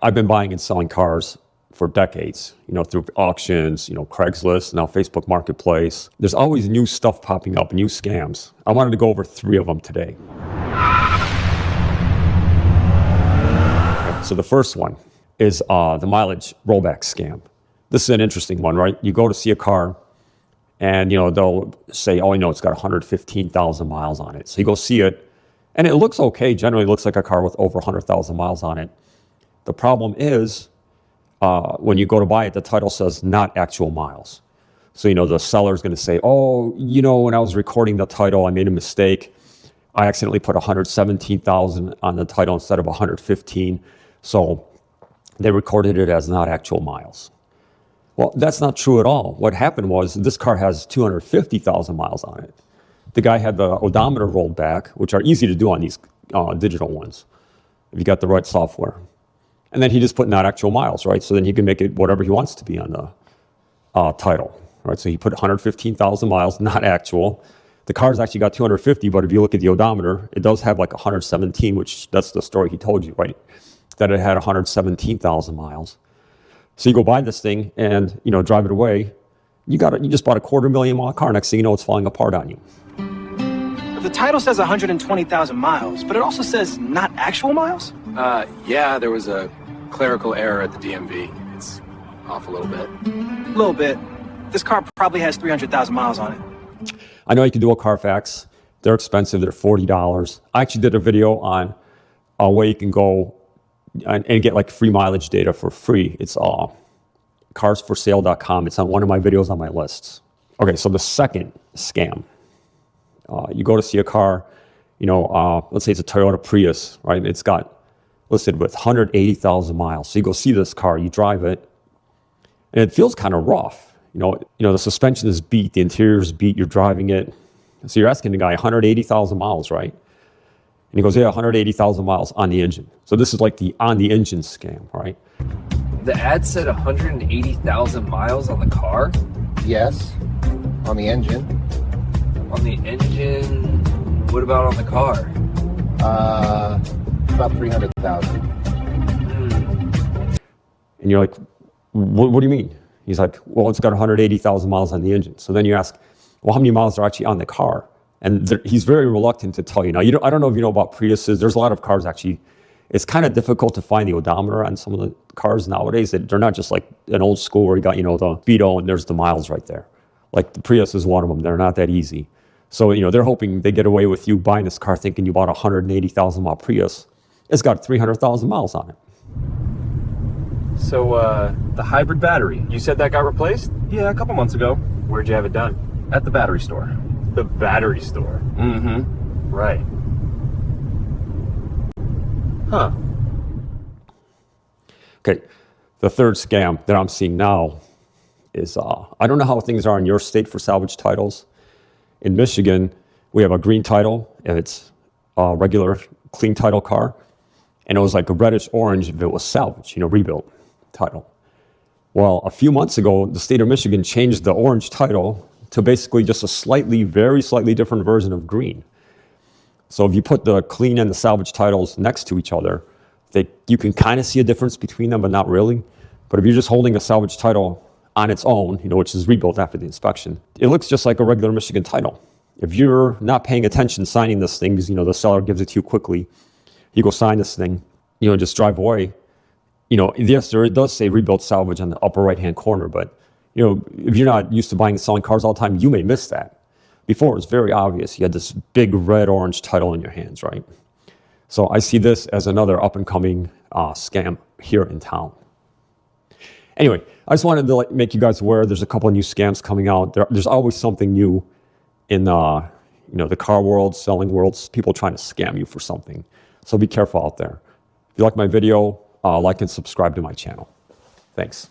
I've been buying and selling cars for decades, through auctions, Craigslist, now Facebook Marketplace. There's always new stuff popping up, new scams. I wanted to go over 3 of them today. So the first one is the mileage rollback scam. This is an interesting one, right? You go to see a car and, they'll say, oh, it's got 115,000 miles on it. So you go see it and it looks okay. Generally looks like a car with over 100,000 miles on it. The problem is when you go to buy it, the title says not actual miles. So, the seller's going to say, oh, when I was recording the title, I made a mistake. I accidentally put 117,000 on the title instead of 115. So they recorded it as not actual miles. Well, that's not true at all. What happened was this car has 250,000 miles on it. The guy had the odometer rolled back, which are easy to do on these digital ones, if you got the right software. And then he just put not actual miles, right? So then he can make it whatever he wants to be on the title, right? So he put 115,000 miles, not actual. The car's actually got 250, but if you look at the odometer, it does have like 117, which that's the story he told you, right? That it had 117,000 miles. So you go buy this thing and, drive it away. You just bought a $250,000 car. Next thing you know, it's falling apart on you. The title says 120,000 miles, but it also says not actual miles? Yeah, there was a clerical error at the DMV. It's off a little bit. A little bit. This car probably has 300,000 miles on it. I know you can do a Carfax. They're expensive. They're $40. I actually did a video on a way you can go and get like free mileage data for free. It's carsforsale.com. It's on one of my videos on my lists. Okay, so the second scam. You go to see a car, let's say it's a Toyota Prius, right? It's got listed with 180,000 miles. So you go see this car, you drive it, and it feels kind of rough. The suspension is beat, the interior is beat, you're driving it. So you're asking the guy 180,000 miles, right? And he goes, yeah, 180,000 miles on the engine. So this is like the on the engine scam, right? The ad said 180,000 miles on the car? Yes, on the engine. On the engine, what about on the car? About 300,000. And you're like, what do you mean? He's like, well, it's got 180,000 miles on the engine. So then you ask, well, how many miles are actually on the car? And he's very reluctant to tell you. Now, I don't know if you know about Priuses. There's a lot of cars actually. It's kind of difficult to find the odometer on some of the cars nowadays. They're not just like an old school where you got, the speedo and there's the miles right there. Like the Prius is one of them. They're not that easy. So, they're hoping they get away with you buying this car thinking you bought a 180,000 mile Prius. It's got 300,000 miles on it. So, the hybrid battery, you said that got replaced? Yeah, a couple months ago. Where'd you have it done? At the battery store. The battery store? Mm-hmm. Right. Huh. Okay, the third scam that I'm seeing now is, I don't know how things are in your state for salvage titles. In Michigan, we have a green title if it's a regular clean title car, and it was like a reddish orange if it was salvage, rebuilt title. Well, a few months ago, the state of Michigan changed the orange title to basically just a very slightly different version of green. So if you put the clean and the salvage titles next to each other, you can kind of see a difference between them, but not really. But if you're just holding a salvage title on its own, which is rebuilt after the inspection, it looks just like a regular Michigan title. If you're not paying attention signing this thing, because, the seller gives it to you quickly, you go sign this thing, just drive away. Yes, it does say rebuilt salvage on the upper right-hand corner, but, if you're not used to buying and selling cars all the time, you may miss that. Before, it was very obvious. You had this big red-orange title in your hands, right? So I see this as another up-and-coming scam here in town. Anyway, I just wanted to make you guys aware there's a couple of new scams coming out. There's always something new in the car world, selling world, people trying to scam you for something. So be careful out there. If you like my video, like and subscribe to my channel. Thanks.